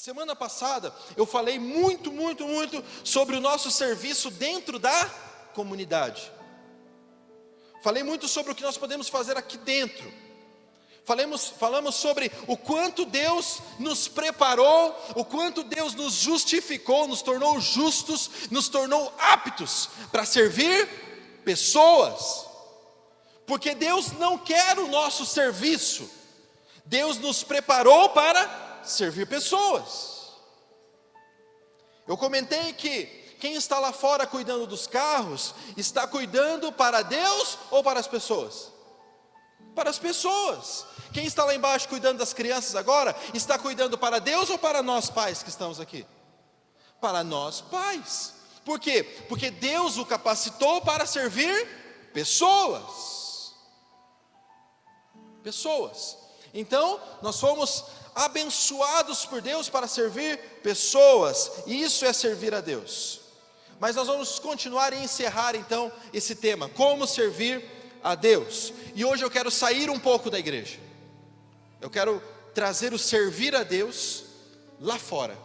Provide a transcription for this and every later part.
Semana passada eu falei muito sobre o nosso serviço dentro da comunidade. Falei muito sobre o que nós podemos fazer aqui dentro. Falamos sobre o quanto Deus nos preparou, o quanto Deus nos justificou, nos tornou justos, nos tornou aptos para servir pessoas. Porque Deus não quer o nosso serviço, Deus nos preparou para servir pessoas. Eu comentei que quem está lá fora cuidando dos carros, está cuidando para Deus ou para as pessoas? Para as pessoas. Quem está lá embaixo cuidando das crianças agora, está cuidando para Deus ou para nós pais que estamos aqui? Para nós pais. Por quê? Porque Deus o capacitou para servir pessoas. Pessoas. Então, nós fomos abençoados por Deus para servir pessoas, e isso é servir a Deus. Mas nós vamos continuar e encerrar então esse tema, como servir a Deus. E hoje eu quero sair um pouco da igreja. Eu quero trazer o servir a Deus lá fora,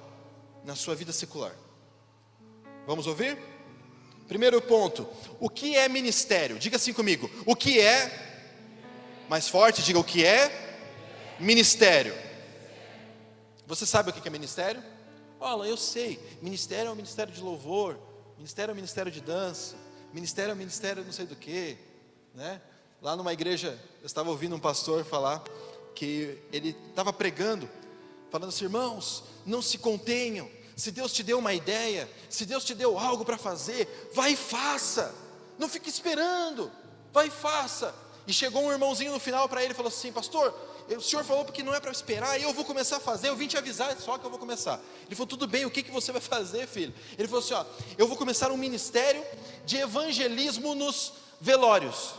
na sua vida secular. Vamos ouvir? Primeiro ponto, o que é ministério? Diga assim comigo, o que é, mais forte, diga o que é ministério. Você sabe o que é ministério? Olha, eu sei, ministério é o ministério de louvor, ministério é o ministério de dança, ministério é o ministério não sei do que, né? Lá numa igreja, eu estava ouvindo um pastor falar, que ele estava pregando, falando assim: irmãos, não se contenham, se Deus te deu uma ideia, se Deus te deu algo para fazer, vai e faça, não fique esperando, vai e faça. E chegou um irmãozinho no final para ele e falou assim: pastor, o senhor falou porque não é para esperar, eu vou começar a fazer, eu vim te avisar só que eu vou começar. Ele falou: tudo bem, o que você vai fazer, filho? Ele falou assim: ó, eu vou começar um ministério de evangelismo nos velórios.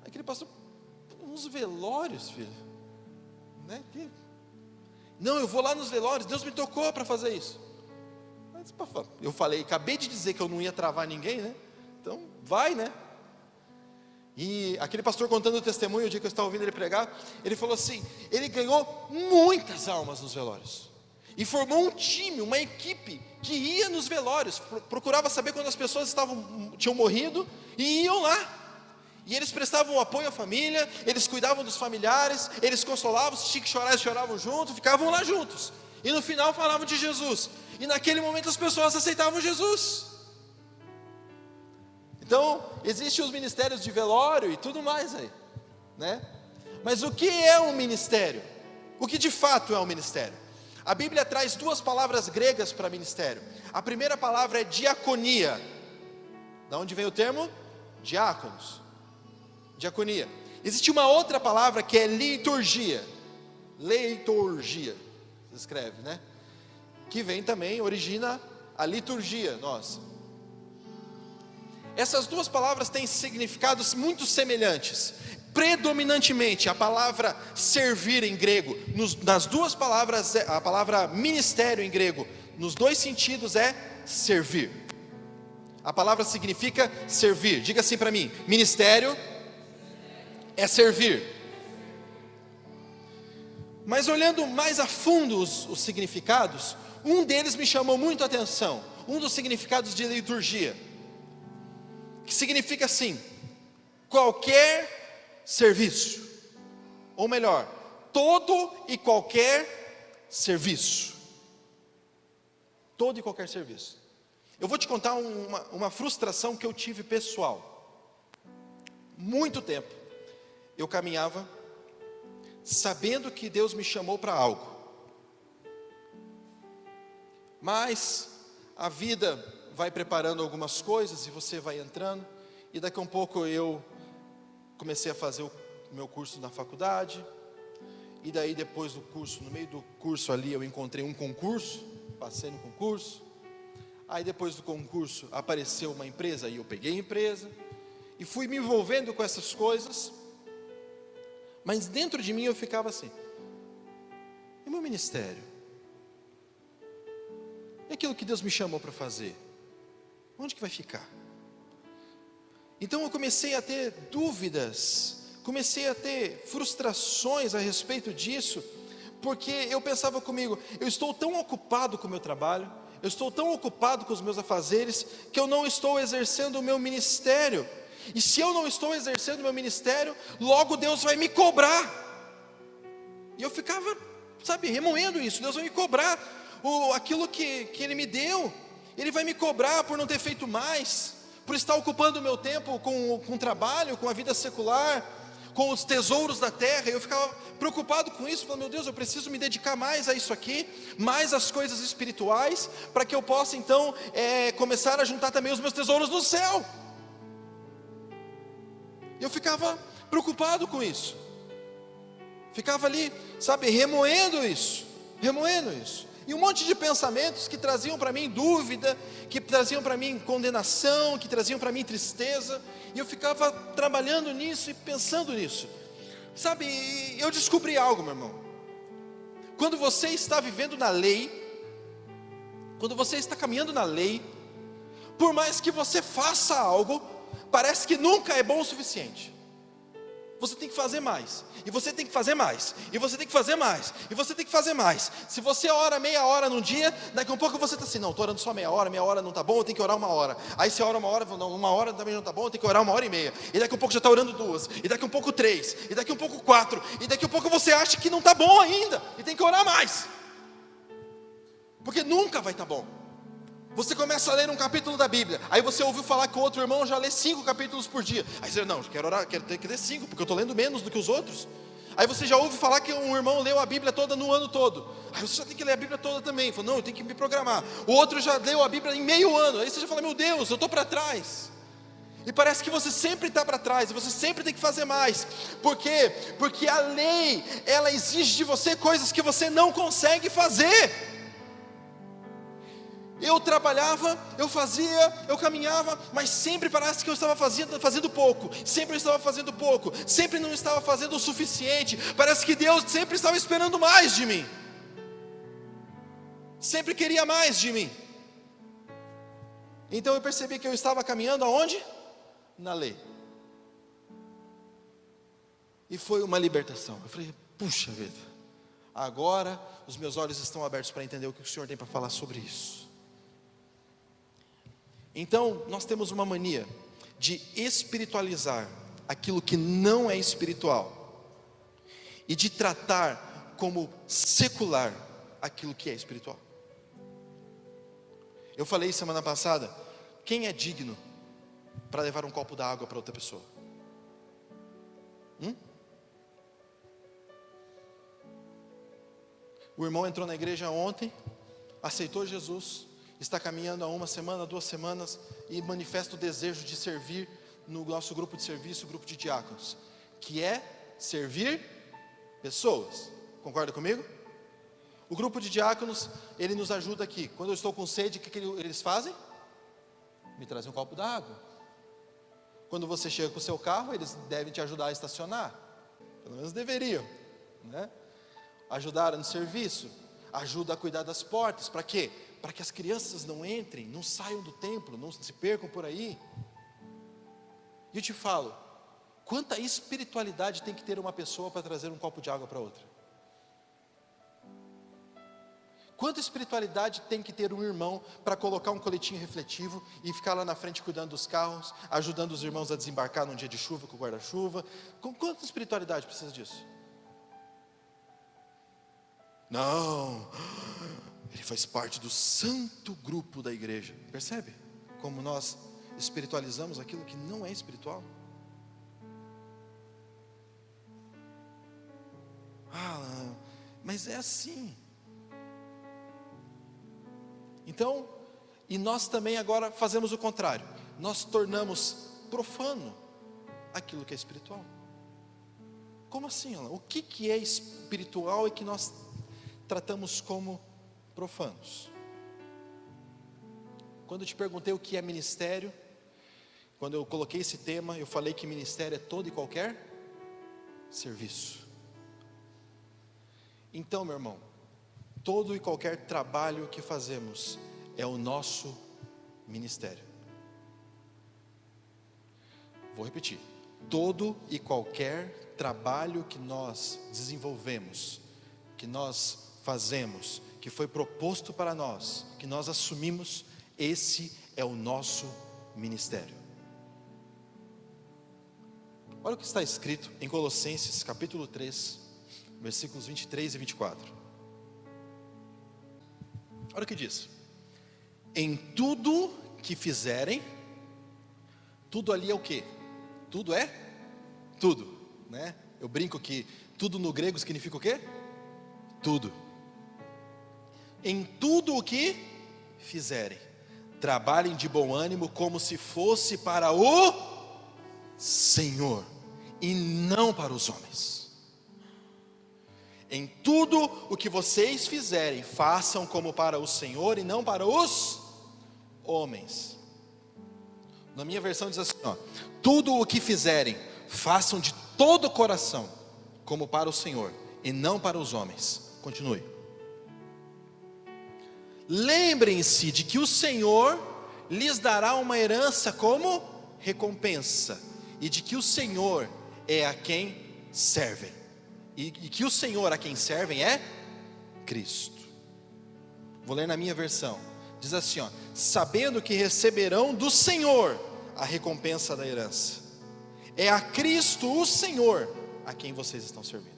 Aquele pastor: nos velórios, filho? Né? Não, eu vou lá nos velórios, Deus me tocou para fazer isso. Eu falei, acabei de dizer que eu não ia travar ninguém, né? Então, vai, né? E aquele pastor contando o testemunho, o dia que eu estava ouvindo ele pregar, ele falou assim, ele ganhou muitas almas nos velórios, e formou um time, uma equipe, que ia nos velórios, procurava saber quando as pessoas tinham morrido, e iam lá, e eles prestavam apoio à família, eles cuidavam dos familiares, eles consolavam, se tinha que chorar, eles choravam junto, ficavam lá juntos, e no final falavam de Jesus, e naquele momento as pessoas aceitavam Jesus. Então, existem os ministérios de velório e tudo mais aí, né? Mas o que é um ministério? O que de fato é um ministério? A Bíblia traz duas palavras gregas para ministério. A primeira palavra é diaconia. Da onde vem o termo? Diáconos. Diaconia. Existe uma outra palavra que é liturgia. Leiturgia, se escreve, né? Que vem também, origina a liturgia nossa. Essas duas palavras têm significados muito semelhantes. Predominantemente, a palavra servir em grego, nas duas palavras, a palavra ministério em grego, nos dois sentidos é servir. A palavra significa servir. Diga assim para mim: ministério é servir. Mas olhando mais a fundo os significados, um deles me chamou muito a atenção. Um dos significados de liturgia, que significa assim: qualquer serviço, ou melhor, todo e qualquer serviço. Todo e qualquer serviço. Eu vou te contar uma frustração que eu tive pessoal. Muito tempo eu caminhava sabendo que Deus me chamou para algo, mas a vida vai preparando algumas coisas e você vai entrando, e daqui a um pouco eu comecei a fazer o meu curso na faculdade, e daí depois do curso, no meio do curso ali eu encontrei um concurso, passei no concurso, aí depois do concurso apareceu uma empresa, e eu peguei a empresa, e fui me envolvendo com essas coisas, mas dentro de mim eu ficava assim: e meu ministério? E aquilo que Deus me chamou para fazer? Onde que vai ficar? Então eu comecei a ter dúvidas, comecei a ter frustrações a respeito disso, porque eu pensava comigo, eu estou tão ocupado com o meu trabalho, eu estou tão ocupado com os meus afazeres, que eu não estou exercendo o meu ministério. E se eu não estou exercendo o meu ministério, logo Deus vai me cobrar. E eu ficava, remoendo isso. Deus vai me cobrar aquilo que Ele me deu. Ele vai me cobrar por não ter feito mais, por estar ocupando o meu tempo com o trabalho, com a vida secular, com os tesouros da terra. Eu ficava preocupado com isso, falando, meu Deus, eu preciso me dedicar mais a isso aqui, mais às coisas espirituais, para que eu possa então começar a juntar também os meus tesouros no céu. Eu ficava preocupado com isso, ficava ali, remoendo isso, e um monte de pensamentos que traziam para mim dúvida, que traziam para mim condenação, que traziam para mim tristeza, e eu ficava trabalhando nisso e pensando nisso. Eu descobri algo, meu irmão. Quando você está vivendo na lei, quando você está caminhando na lei, por mais que você faça algo, parece que nunca é bom o suficiente. Você tem que fazer mais, e você tem que fazer mais, e você tem que fazer mais, e você tem que fazer mais. Se você ora meia hora num dia, daqui a um pouco você está assim, não, estou orando só meia hora não está bom, eu tenho que orar 1 hora. Aí você ora 1 hora, não, 1 hora também não está bom, eu tenho que orar 1h30. E daqui a um pouco já está orando 2, e daqui a um pouco 3, e daqui a um pouco 4, e daqui a um pouco você acha que não está bom ainda, e tem que orar mais, porque nunca vai estar bom. Você começa a ler um capítulo da Bíblia, aí você ouviu falar que o outro irmão já lê 5 capítulos por dia. Aí você, não, quero ter que ler 5, porque eu estou lendo menos do que os outros. Aí você já ouve falar que um irmão leu a Bíblia toda no ano todo. Aí você já tem que ler a Bíblia toda também. Fala, não, eu tenho que me programar. O outro já leu a Bíblia em meio ano. Aí você já fala, meu Deus, eu estou para trás. E parece que você sempre está para trás, e você sempre tem que fazer mais. Por quê? Porque a lei, ela exige de você coisas que você não consegue fazer. Eu trabalhava, eu fazia, eu caminhava, mas sempre parece que eu estava fazendo pouco. Sempre eu estava fazendo pouco, sempre não estava fazendo o suficiente. Parece que Deus sempre estava esperando mais de mim, sempre queria mais de mim. Então eu percebi que eu estava caminhando aonde? Na lei. E foi uma libertação. Eu falei, puxa vida, agora os meus olhos estão abertos para entender o que o Senhor tem para falar sobre isso. Então, nós temos uma mania de espiritualizar aquilo que não é espiritual e de tratar como secular aquilo que é espiritual. Eu falei semana passada, quem é digno para levar um copo d'água para outra pessoa? O irmão entrou na igreja ontem, aceitou Jesus, está caminhando há 1 semana, 2 semanas, e manifesta o desejo de servir no nosso grupo de serviço, o grupo de diáconos, que é servir pessoas. Concorda comigo? O grupo de diáconos, ele nos ajuda aqui. Quando eu estou com sede, o que eles fazem? Me trazem um copo d'água. Quando você chega com o seu carro, eles devem te ajudar a estacionar. Pelo menos deveriam, né? Ajudar no serviço, ajuda a cuidar das portas. Para quê? Para que as crianças não entrem, não saiam do templo, não se percam por aí. E eu te falo, quanta espiritualidade tem que ter uma pessoa para trazer um copo de água para outra? Quanta espiritualidade tem que ter um irmão para colocar um coletinho refletivo e ficar lá na frente cuidando dos carros, ajudando os irmãos a desembarcar num dia de chuva com o guarda-chuva? Com quanta espiritualidade precisa disso? Não, ele faz parte do santo grupo da igreja. Percebe como nós espiritualizamos aquilo que não é espiritual? Mas é assim. Então, e nós também agora fazemos o contrário. Nós tornamos profano aquilo que é espiritual. Como assim, Alan? O que é espiritual e que nós tratamos como profanos? Quando eu te perguntei o que é ministério, quando eu coloquei esse tema, eu falei que ministério é todo e qualquer serviço. Então, meu irmão, todo e qualquer trabalho que fazemos é o nosso ministério. Vou repetir: todo e qualquer trabalho que nós desenvolvemos que nós fazemos, que foi proposto para nós, que nós assumimos, esse é o nosso ministério. Olha o que está escrito em Colossenses capítulo 3, versículos 23 e 24. Olha o que diz: em tudo que fizerem, tudo ali é o quê? Tudo é? Tudo, né? Eu brinco que tudo no grego significa o quê? Tudo. Em tudo o que fizerem, trabalhem de bom ânimo, como se fosse para o Senhor, e não para os homens. Em tudo o que vocês fizerem, façam como para o Senhor e não para os homens. Na minha versão diz assim, ó: tudo o que fizerem, façam de todo o coração, como para o Senhor e não para os homens. Continue. Lembrem-se de que o Senhor lhes dará uma herança como recompensa, e de que o Senhor é a quem servem, e que o Senhor a quem servem é Cristo. Vou ler na minha versão, diz assim, ó: sabendo que receberão do Senhor a recompensa da herança. É a Cristo o Senhor a quem vocês estão servindo.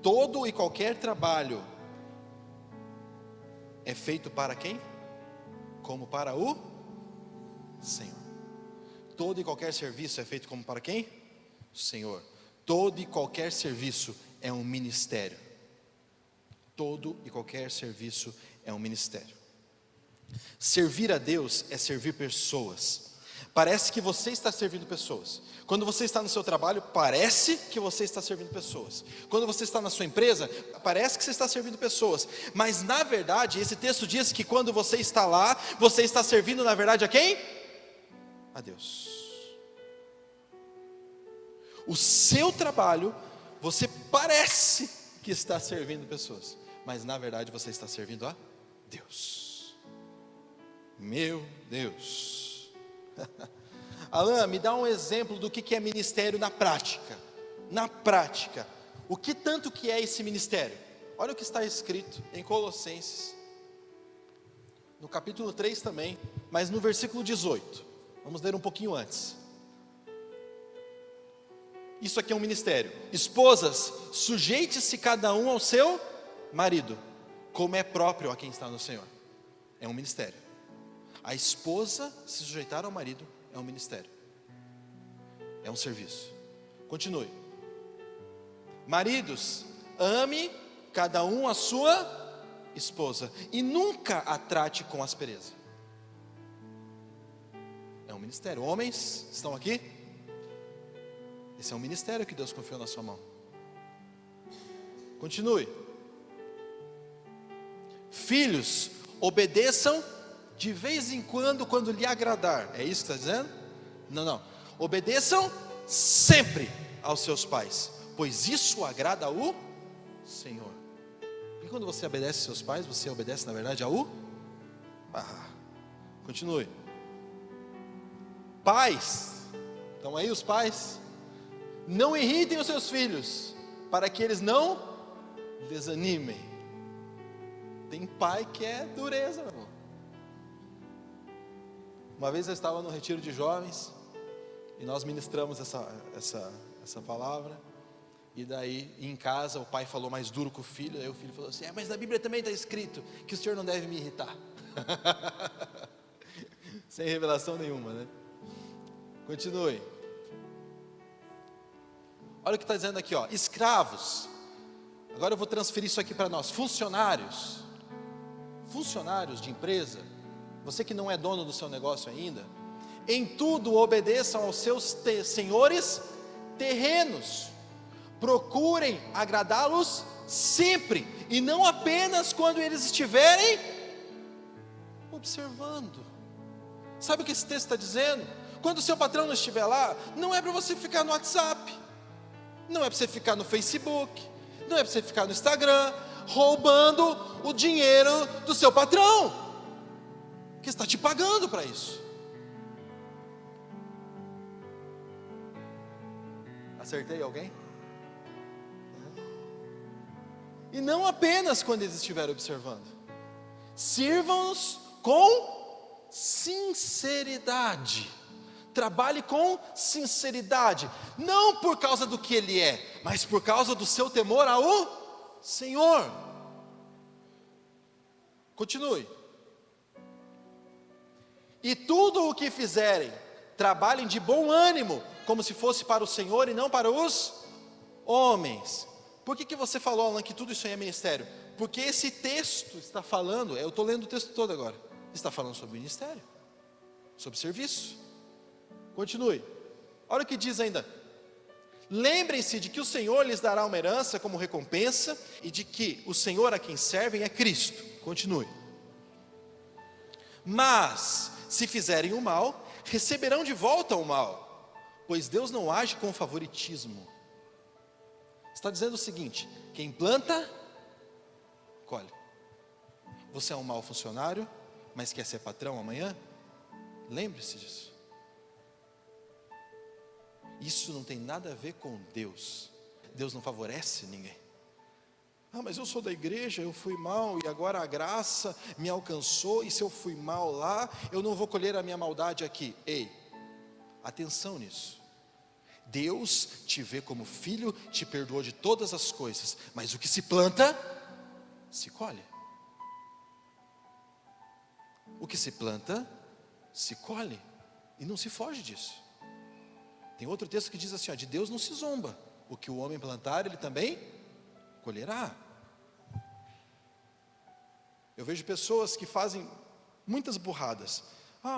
Todo e qualquer trabalho é feito para quem? Como para o Senhor. Todo e qualquer serviço é feito como para quem? O Senhor. Todo e qualquer serviço é um ministério. Todo e qualquer serviço é um ministério. Servir a Deus é servir pessoas. Parece que você está servindo pessoas. Quando você está no seu trabalho, parece que você está servindo pessoas. Quando você está na sua empresa, parece que você está servindo pessoas. Mas na verdade, esse texto diz que quando você está lá, você está servindo na verdade a quem? A Deus. O seu trabalho, você parece que está servindo pessoas, mas na verdade você está servindo a Deus. Meu Deus. Alan, me dá um exemplo do que é ministério na prática. Na prática, o que tanto que é esse ministério? Olha o que está escrito em Colossenses, no capítulo 3 também, mas no versículo 18. Vamos ler um pouquinho antes. Isso aqui é um ministério. Esposas, sujeite-se cada um ao seu marido, como é próprio a quem está no Senhor. É um ministério. A esposa se sujeitar ao marido é um ministério. É um serviço. Continue. Maridos, ame cada um a sua esposa e nunca a trate com aspereza. É um ministério. Homens, estão aqui? Esse é um ministério que Deus confiou na sua mão. Continue. Filhos, obedeçam de vez em quando lhe agradar. É isso que está dizendo? Não. Obedeçam sempre aos seus pais, pois isso agrada ao Senhor. E quando você obedece aos seus pais, você obedece na verdade ao Continue. Pais, estão aí os pais? Não irritem os seus filhos, para que eles não desanimem. Tem pai que é dureza, meu irmão. Uma vez eu estava no retiro de jovens, e nós ministramos essa palavra, e daí em casa o pai falou mais duro com o filho, aí o filho falou assim: mas na Bíblia também está escrito que o senhor não deve me irritar. Sem revelação nenhuma, né? Continue. Olha o que está dizendo aqui, ó: escravos. Agora eu vou transferir isso aqui para nós. Funcionários de empresa, você que não é dono do seu negócio ainda, em tudo obedeçam aos seus senhores terrenos, procurem agradá-los sempre, e não apenas quando eles estiverem observando. Sabe o que esse texto está dizendo? Quando o seu patrão não estiver lá, não é para você ficar no WhatsApp, não é para você ficar no Facebook, não é para você ficar no Instagram, roubando o dinheiro do seu patrão, que está te pagando para isso. Acertei alguém? e não apenas quando eles estiverem observando. Sirvam-nos com sinceridade. Trabalhe com sinceridade, não por causa do que ele é, mas por causa do seu temor ao Senhor. Continue. E tudo o que fizerem, trabalhem de bom ânimo, como se fosse para o Senhor e não para os homens. Por que você falou, Alan, que tudo isso aí é ministério? Porque esse texto está falando, eu estou lendo o texto todo agora, está falando sobre ministério, sobre serviço. Continue. Olha o que diz ainda. Lembrem-se de que o Senhor lhes dará uma herança como recompensa, e de que o Senhor a quem servem é Cristo. Continue. Mas, se fizerem o mal, receberão de volta o mal, pois Deus não age com favoritismo. Está dizendo o seguinte: quem planta, colhe. Você é um mau funcionário, mas quer ser patrão amanhã? Lembre-se disso. Isso não tem nada a ver com Deus. Deus não favorece ninguém. Mas eu sou da igreja, eu fui mal e agora a graça me alcançou, e se eu fui mal lá, eu não vou colher a minha maldade aqui. Ei, atenção nisso. Deus te vê como filho, te perdoou de todas as coisas, mas o que se planta, se colhe. O que se planta, se colhe, e não se foge disso. Tem outro texto que diz assim, de Deus não se zomba, o que o homem plantar, ele também colherá. Eu vejo pessoas que fazem muitas burradas.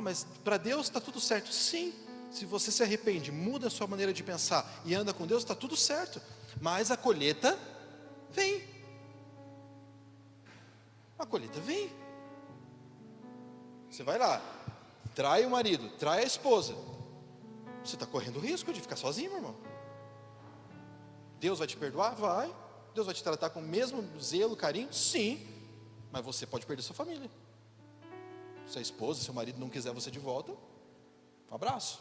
Mas para Deus está tudo certo. Sim, se você se arrepende, muda a sua maneira de pensar e anda com Deus, está tudo certo. Mas a colheita vem. A colheita vem. Você vai lá, trai o marido, trai a esposa. Você está correndo o risco de ficar sozinho, meu irmão. Deus vai te perdoar? Vai. Deus vai te tratar com o mesmo zelo, carinho? Sim. Mas você pode perder sua família. Se a esposa, seu marido não quiser você de volta, um abraço.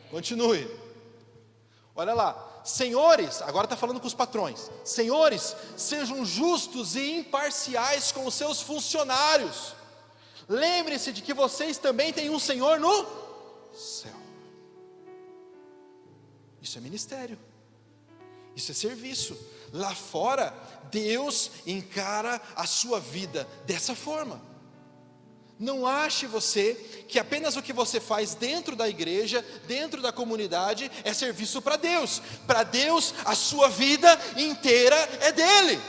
Continue. Olha lá. Senhores, agora está falando com os patrões. Senhores, sejam justos e imparciais com os seus funcionários. Lembre-se de que vocês também têm um Senhor no céu. Isso é ministério. Isso é serviço. Lá fora, Deus encara a sua vida dessa forma. Não ache você que apenas o que você faz dentro da igreja, dentro da comunidade, é serviço para Deus. Para Deus, a sua vida inteira é dele.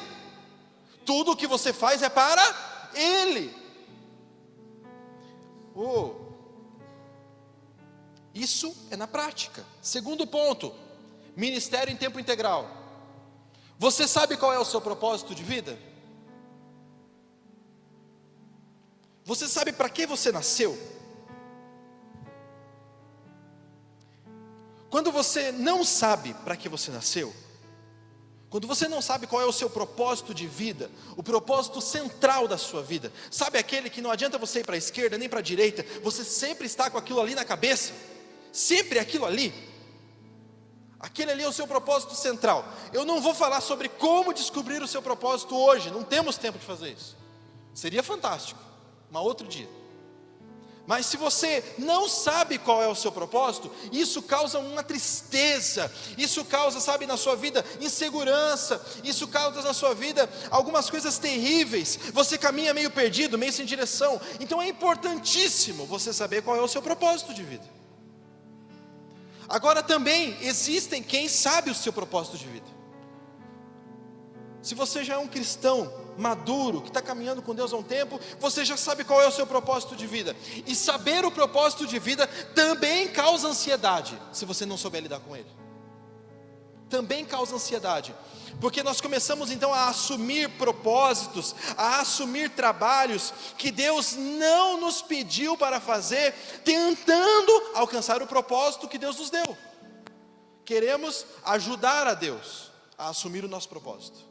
Tudo o que você faz é para Ele. Isso é na prática. Segundo ponto, ministério em tempo integral. Você sabe qual é o seu propósito de vida? Você sabe para que você nasceu? Quando você não sabe para que você nasceu, quando você não sabe qual é o seu propósito de vida, o propósito central da sua vida, sabe aquele que não adianta você ir para a esquerda nem para a direita, você sempre está com aquilo ali na cabeça, sempre aquilo ali. Aquele ali é o seu propósito central. Eu não vou falar sobre como descobrir o seu propósito hoje, não temos tempo de fazer isso. Seria fantástico, um outro dia. Mas se você não sabe qual é o seu propósito, isso causa uma tristeza, isso causa, sabe, na sua vida insegurança, isso causa na sua vida algumas coisas terríveis, você caminha meio perdido, meio sem direção. Então é importantíssimo você saber qual é o seu propósito de vida. Agora também existem quem sabe o seu propósito de vida. Se você já é um cristão maduro, que está caminhando com Deus há um tempo, você já sabe qual é o seu propósito de vida. E saber o propósito de vida também causa ansiedade, se você não souber lidar com ele. Também causa ansiedade, porque nós começamos então a assumir propósitos, a assumir trabalhos que Deus não nos pediu para fazer, tentando alcançar o propósito que Deus nos deu. Queremos ajudar a Deus a assumir o nosso propósito.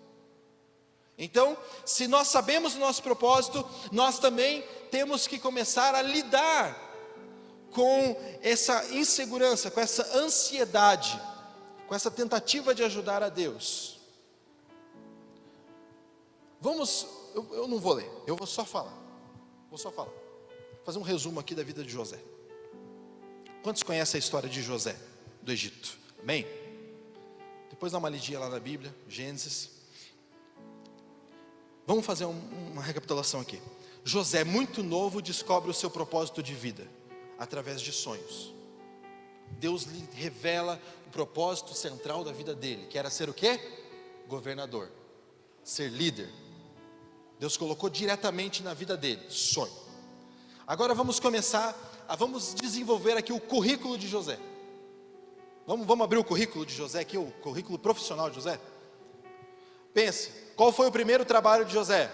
Então, se nós sabemos o nosso propósito, nós também temos que começar a lidar com essa insegurança, com essa ansiedade, com essa tentativa de ajudar a Deus. eu não vou ler, eu vou só falar. Vou fazer um resumo aqui da vida de José. Quantos conhecem a história de José, do Egito? Amém? Depois dá uma lidinha lá na Bíblia, Gênesis. Vamos fazer uma recapitulação aqui. José, muito novo, descobre o seu propósito de vida, através de sonhos. Deus lhe revela o propósito central da vida dele, que era ser o quê? Governador, ser líder. Deus colocou diretamente na vida dele, sonho. Agora vamos vamos desenvolver aqui o currículo de José. Vamos abrir o currículo de José aqui, o currículo profissional de José. Pense, qual foi o primeiro trabalho de José?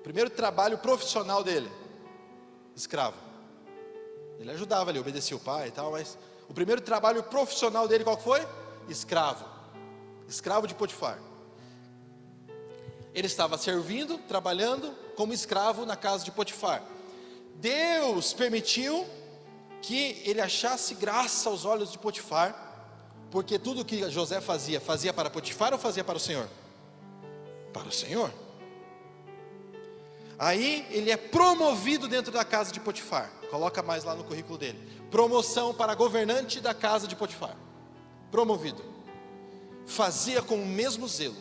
Primeiro trabalho profissional dele, escravo. Ele ajudava ali, obedecia o pai e tal, mas o primeiro trabalho profissional dele qual foi? Escravo de Potifar. Ele estava servindo, trabalhando como escravo na casa de Potifar. Deus permitiu que ele achasse graça aos olhos de Potifar, porque tudo que José fazia para Potifar ou fazia para o Senhor? Para o Senhor. Aí ele é promovido dentro da casa de Potifar. Coloca mais lá no currículo dele. Promoção para governante da casa de Potifar. Promovido. Fazia com o mesmo zelo,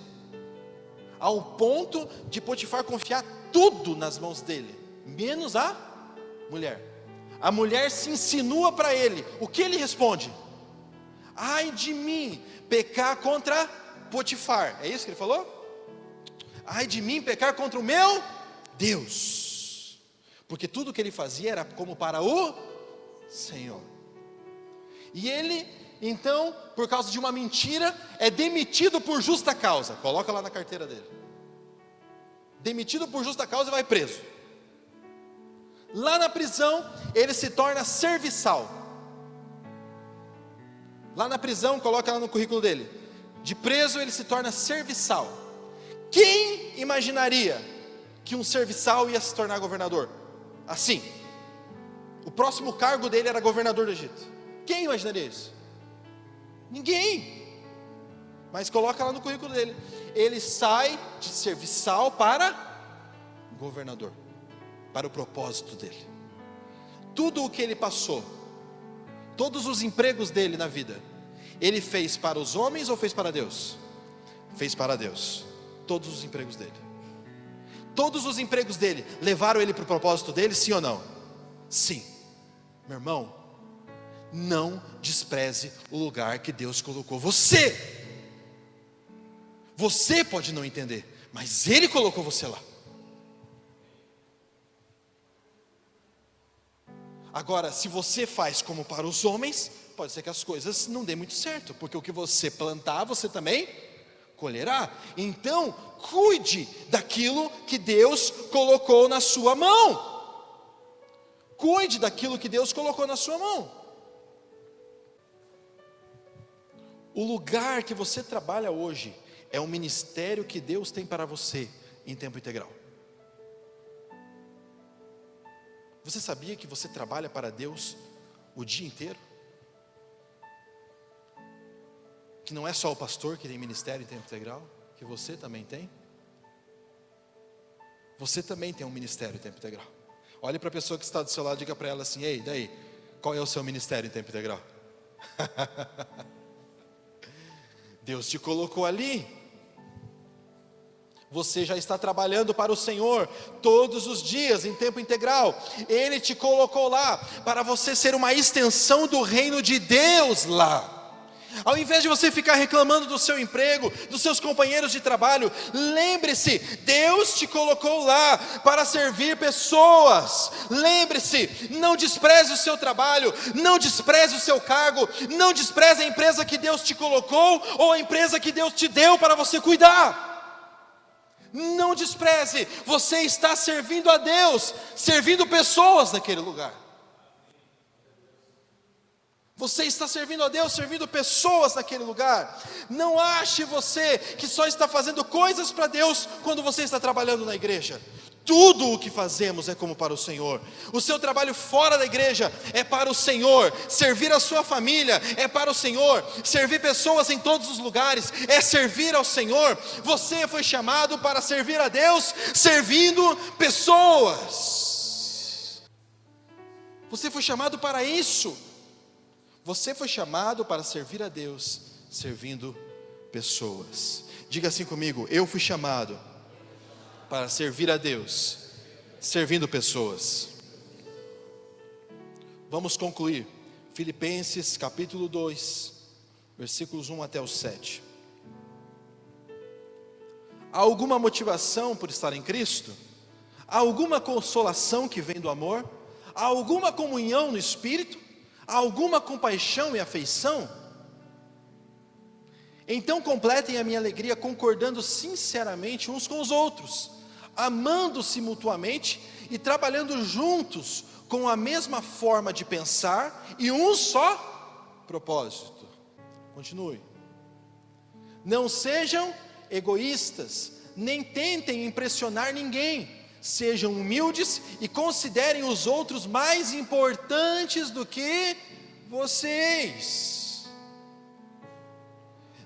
ao ponto de Potifar confiar tudo nas mãos dele, menos a mulher. A mulher se insinua para ele. O que ele responde? Ai de mim, pecar contra Potifar. É isso que ele falou? Ai de mim, pecar contra o meu Deus. Porque tudo que ele fazia era como para o Senhor. E ele, então, por causa de uma mentira, é demitido por justa causa. Coloca lá na carteira dele. Demitido por justa causa e vai preso. Lá na prisão, ele se torna serviçal. Lá na prisão, coloca lá no currículo dele. De preso, ele se torna serviçal. Quem imaginaria que um serviçal ia se tornar governador? Assim. O próximo cargo dele era governador do Egito. Quem imaginaria isso? Ninguém. Mas coloca lá no currículo dele. Ele sai de serviçal para governador, para o propósito dele. Tudo o que ele passou, todos os empregos dele na vida, ele fez para os homens ou fez para Deus? Fez para Deus. Todos os empregos dele. Todos os empregos dele levaram ele para o propósito dele, sim ou não? Sim. Meu irmão, não despreze o lugar que Deus colocou você. Você pode não entender, mas Ele colocou você lá. Agora, se você faz como para os homens, pode ser que as coisas não dêem muito certo, porque o que você plantar, você também colherá. Então, cuide daquilo que Deus colocou na sua mão. Cuide daquilo que Deus colocou na sua mão. O lugar que você trabalha hoje é um ministério que Deus tem para você em tempo integral. Você sabia que você trabalha para Deus o dia inteiro? Que não é só o pastor que tem ministério em tempo integral, que você também tem? Você também tem um ministério em tempo integral. Olhe para a pessoa que está do seu lado e diga para ela assim: ei, daí, qual é o seu ministério em tempo integral? Deus te colocou ali. Você já está trabalhando para o Senhor todos os dias em tempo integral. Ele te colocou lá para você ser uma extensão do reino de Deus lá. Ao invés de você ficar reclamando do seu emprego, dos seus companheiros de trabalho, lembre-se, Deus te colocou lá para servir pessoas. Lembre-se, não despreze o seu trabalho, não despreze o seu cargo, não despreze a empresa que Deus te colocou ou a empresa que Deus te deu para você cuidar. Não despreze, você está servindo a Deus, servindo pessoas naquele lugar. Você está servindo a Deus, servindo pessoas naquele lugar. Não ache você que só está fazendo coisas para Deus quando você está trabalhando na igreja. Tudo o que fazemos é como para o Senhor. O seu trabalho fora da igreja é para o Senhor. Servir a sua família é para o Senhor. Servir pessoas em todos os lugares é servir ao Senhor. Você foi chamado para servir a Deus, servindo pessoas. Você foi chamado para isso. Você foi chamado para servir a Deus, servindo pessoas. Diga assim comigo: eu fui chamado para servir a Deus, servindo pessoas. Vamos concluir. Filipenses capítulo 2, versículos 1 até o 7. Há alguma motivação por estar em Cristo? Há alguma consolação que vem do amor? Há alguma comunhão no Espírito? Há alguma compaixão e afeição? Então completem a minha alegria concordando sinceramente uns com os outros, amando-se mutuamente e trabalhando juntos com a mesma forma de pensar e um só propósito. Continue. Não sejam egoístas, nem tentem impressionar ninguém. Sejam humildes e considerem os outros mais importantes do que vocês.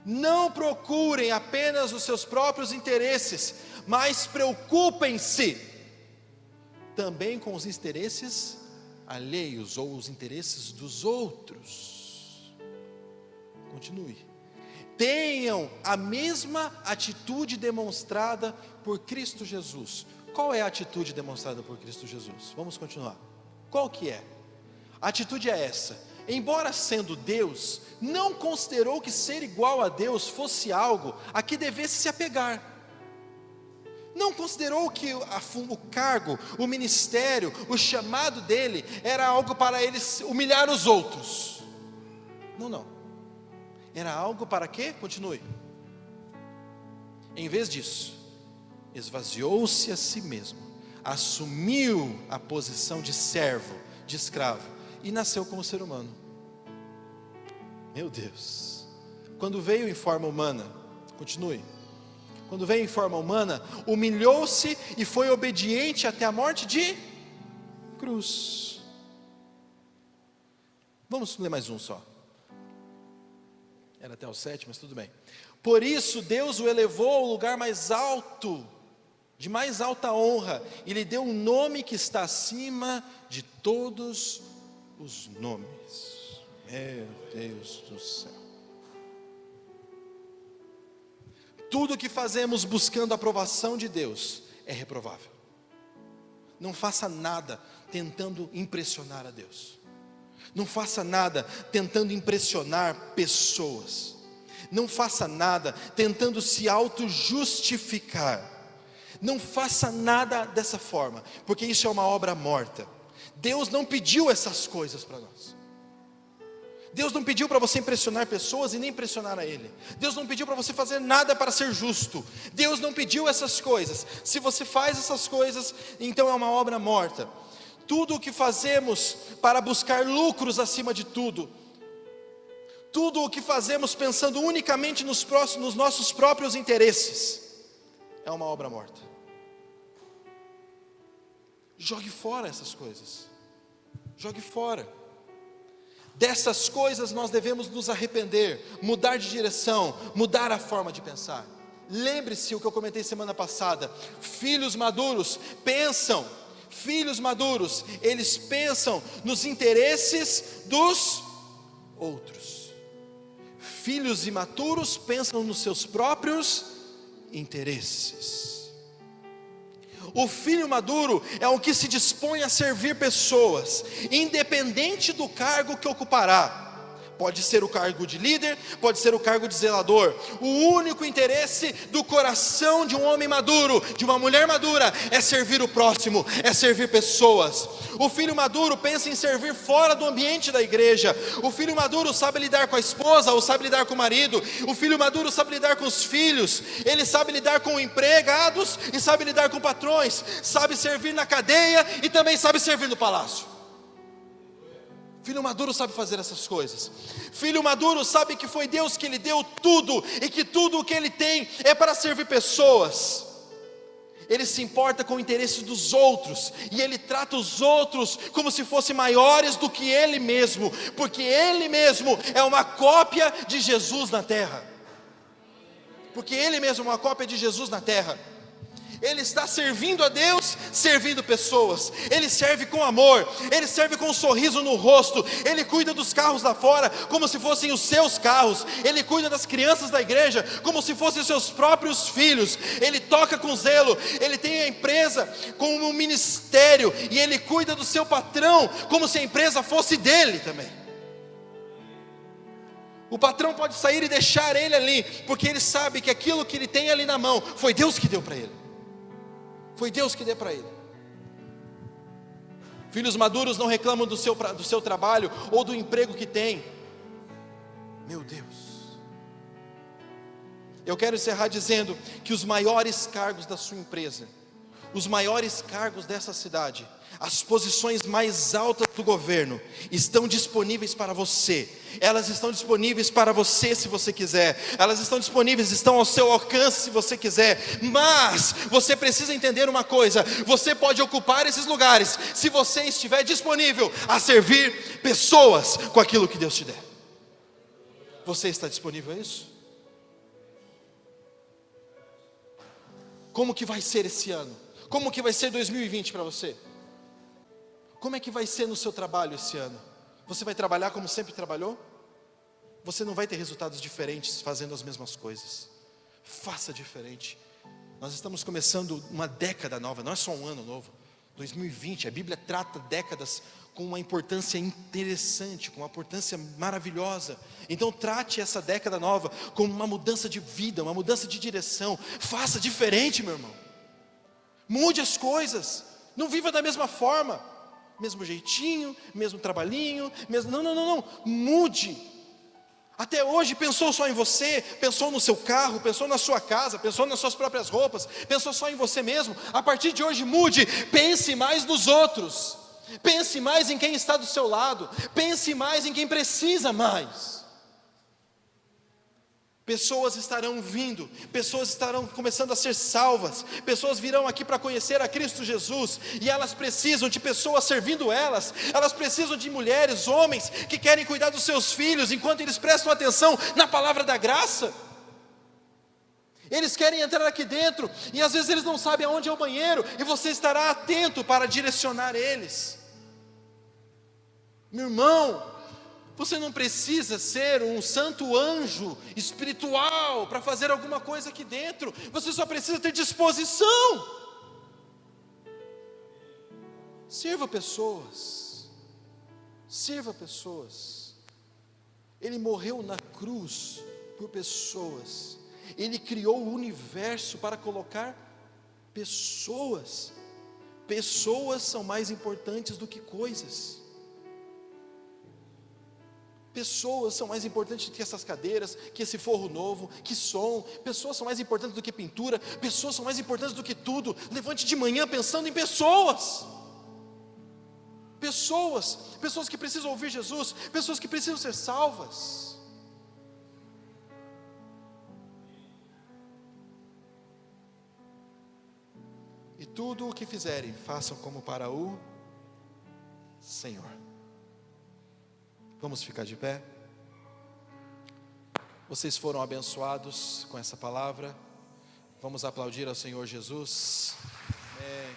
Não procurem apenas os seus próprios interesses, mas preocupem-se também com os interesses alheios ou os interesses dos outros. Continue. Tenham a mesma atitude demonstrada por Cristo Jesus. Qual é a atitude demonstrada por Cristo Jesus? Vamos continuar. Qual que é? A atitude é essa: embora sendo Deus, não considerou que ser igual a Deus fosse algo a que devesse se apegar. Não considerou que o cargo, o ministério, o chamado dele era algo para ele humilhar os outros. Não. Era algo para quê? Continue. Em vez disso, esvaziou-se a si mesmo, assumiu a posição de servo, de escravo, e nasceu como ser humano. Meu Deus. Quando veio em forma humana, continue. Quando veio em forma humana, humilhou-se e foi obediente até a morte de cruz. Vamos ler mais um só. Era até o 7, mas tudo bem. Por isso Deus o elevou ao lugar mais alto, de mais alta honra, e lhe deu um nome que está acima de todos os nomes. Meu Deus do céu. Tudo que fazemos buscando a aprovação de Deus é reprovável. Não faça nada tentando impressionar a Deus. Não faça nada tentando impressionar pessoas. Não faça nada tentando se auto-justificar. Não faça nada dessa forma, porque isso é uma obra morta. Deus não pediu essas coisas para nós. Deus não pediu para você impressionar pessoas e nem impressionar a Ele. Deus não pediu para você fazer nada para ser justo. Deus não pediu essas coisas. Se você faz essas coisas, então é uma obra morta. Tudo o que fazemos para buscar lucros acima de tudo, tudo o que fazemos pensando unicamente nos nossos próprios interesses, é uma obra morta. Jogue fora essas coisas. Jogue fora. Dessas coisas nós devemos nos arrepender, mudar de direção, mudar a forma de pensar. Lembre-se o que eu comentei semana passada: filhos maduros, eles pensam nos interesses dos outros. Filhos imaturos pensam nos seus próprios interesses. O filho maduro é o que se dispõe a servir pessoas, independente do cargo que ocupará. Pode ser o cargo de líder, pode ser o cargo de zelador. O único interesse do coração de um homem maduro, de uma mulher madura, é servir o próximo, é servir pessoas. O filho maduro pensa em servir fora do ambiente da igreja. O filho maduro sabe lidar com a esposa, ou sabe lidar com o marido. O filho maduro sabe lidar com os filhos. Ele sabe lidar com empregados e sabe lidar com patrões. Sabe servir na cadeia e também sabe servir no palácio. Filho maduro sabe fazer essas coisas. Filho maduro sabe que foi Deus que lhe deu tudo, e que tudo o que ele tem é para servir pessoas. Ele se importa com o interesse dos outros, e Ele trata os outros como se fossem maiores do que Ele mesmo, porque Ele mesmo é uma cópia de Jesus na terra. Porque Ele mesmo é uma cópia de Jesus na terra. Ele está servindo a Deus, servindo pessoas. Ele serve com amor, Ele serve com um sorriso no rosto. Ele cuida dos carros lá fora como se fossem os seus carros. Ele cuida das crianças da igreja como se fossem os seus próprios filhos. Ele toca com zelo. Ele tem a empresa como um ministério, e Ele cuida do seu patrão como se a empresa fosse dele também. O patrão pode sair e deixar ele ali, porque ele sabe que aquilo que ele tem ali na mão foi Deus que deu para ele. Foi Deus que deu para ele. Filhos maduros não reclamam do seu trabalho ou do emprego que tem. Meu Deus. Eu quero encerrar dizendo que os maiores cargos da sua empresa, os maiores cargos dessa cidade, as posições mais altas do governo estão disponíveis para você. Elas estão disponíveis para você se você quiser. Elas estão disponíveis, estão ao seu alcance se você quiser. Mas você precisa entender uma coisa: você pode ocupar esses lugares se você estiver disponível a servir pessoas com aquilo que Deus te der. Você está disponível a isso? Como que vai ser esse ano? Como que vai ser 2020 para você? Como é que vai ser no seu trabalho esse ano? Você vai trabalhar como sempre trabalhou? Você não vai ter resultados diferentes fazendo as mesmas coisas. Faça diferente. Nós estamos começando uma década nova, não é só um ano novo. 2020, a Bíblia trata décadas com uma importância interessante, com uma importância maravilhosa. Então trate essa década nova como uma mudança de vida, uma mudança de direção. Faça diferente, meu irmão. Mude as coisas. Não viva da mesma forma. Mesmo jeitinho, mesmo trabalhinho, mesmo... Não, mude. Até hoje pensou só em você, pensou no seu carro, pensou na sua casa, pensou nas suas próprias roupas, pensou só em você mesmo. A partir de hoje mude, pense mais nos outros, pense mais em quem está do seu lado, pense mais em quem precisa mais. Pessoas estarão vindo, pessoas estarão começando a ser salvas, pessoas virão aqui para conhecer a Cristo Jesus, e elas precisam de pessoas servindo elas precisam de mulheres, homens, que querem cuidar dos seus filhos, enquanto eles prestam atenção na palavra da graça. Eles querem entrar aqui dentro, e às vezes eles não sabem aonde é o banheiro, e você estará atento para direcionar eles. Meu irmão, você não precisa ser um santo anjo espiritual para fazer alguma coisa aqui dentro. Você só precisa ter disposição. Sirva pessoas. Sirva pessoas. Ele morreu na cruz por pessoas. Ele criou o universo para colocar pessoas. Pessoas são mais importantes do que coisas. Pessoas são mais importantes do que essas cadeiras, que esse forro novo, que som. Pessoas são mais importantes do que pintura. Pessoas são mais importantes do que tudo. Levante de manhã pensando em pessoas. Pessoas que precisam ouvir Jesus, pessoas que precisam ser salvas. E tudo o que fizerem, façam como para o Senhor. Vamos ficar de pé. Vocês foram abençoados com essa palavra. Vamos aplaudir ao Senhor Jesus. Amém.